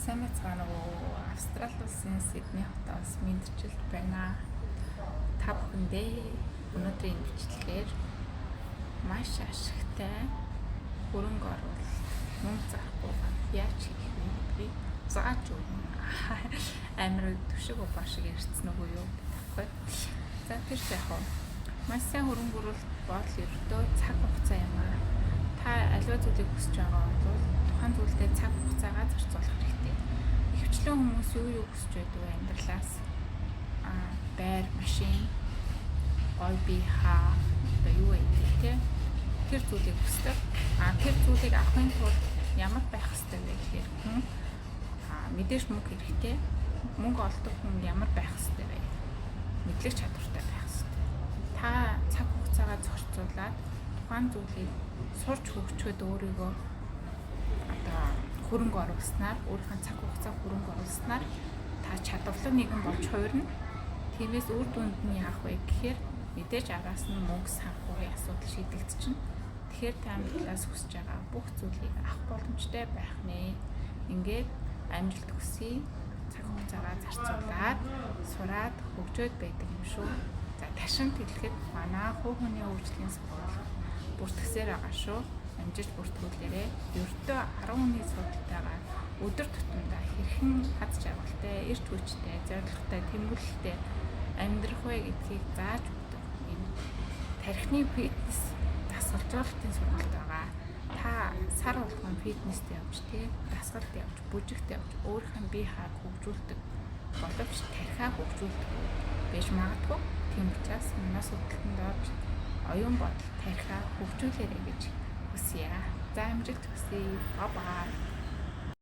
Сайн мэцгаана уу. Австрали улсын Сидней хотоос мэдчилт байна. Та бүхэндээ өнөөдрийн бичлэгээр маш ашигтай хөрөнгө оруулалт мөнгө зарахгүй яаж хийх вэ гэдгийг зааж өгнө. Амар төшиг убаа шиг ярьсан уу юу гэхгүй. За тэр яг маш сайн хөрөнгө оруулалт бол ердөө цаг хугацаа юм аа. Та аливаа зүйлийг хүсэж байгаа бол тухайн зүйлдээ цаг хугацаагаа зарцуулах хэрэгтэй. Ихэвчлэн хүмүүс юу хүсэж байдаг вэ амьдралаас? Байр, машин, гой бие хаа одоо юу гэдэг те. Тэр зүйлийг хүсдэг. Тэр зүйлийг авахын тулд ямар байх хэрэгтэй вэ гэхээр хүн мэдээж мөнгө хэрэгтэй. Мөнгө олдог хүн ямар байх хэрэгтэй вэ? Мэдлэг чадвартай байх хэрэгтэй. Та цаг хугацаагаа зохицуулаад тухайн зүйлийг сурч хөгжөхөд өөрийгөө одоо хөрөнгө оруулснаар өөрийнхөө цаг хугацаа хөрөнгө оруулснаар та чадварлаг нэгэн болж хувирна. Тиймээс үр дүнд нь яах вэ гэхээр мэдээж араас нь мөнгө санхүүгийн асуудал шийдэгдчихнэ. Тэгэхээр та амьдралаас хүсэж байгаа бүх зүйлийг авах боломжтой байх нэ. Ингээд амжилт хүсье. Цаг хугацаагаа зарцуулаад сураад хөгжөөд байдаг юм шүү. За ташин хэлэхэд манай хувь хүний хөгжлийн спорт бүртгэсээр байгаа шүү. Амжилт бүртгүүлээрээ ердөө 10 хүний судалтайгаар өдөр тутамдаа хэрхэн хад жаргалтай, эрч хүчтэй, зорилготой, тэмдэглэлтэй амьдрах вэ гэдгийг зааж өгдөг. Энэ тархины фитнес дасгалжуулалтын сургалт байгаа. Та сар болгон фитнестэй явж дасгалт явж, бүжигт явж өөрийнхөө бие хааг хөгжүүлдэг боловч тархиа хөгжүүлдэг байж магадгүй. Тийм учраас манай судалтанд орж оюун бодол тархиа хөгжүүлээрэй гэж хүсье. За амжилт хүсье. Бай бай.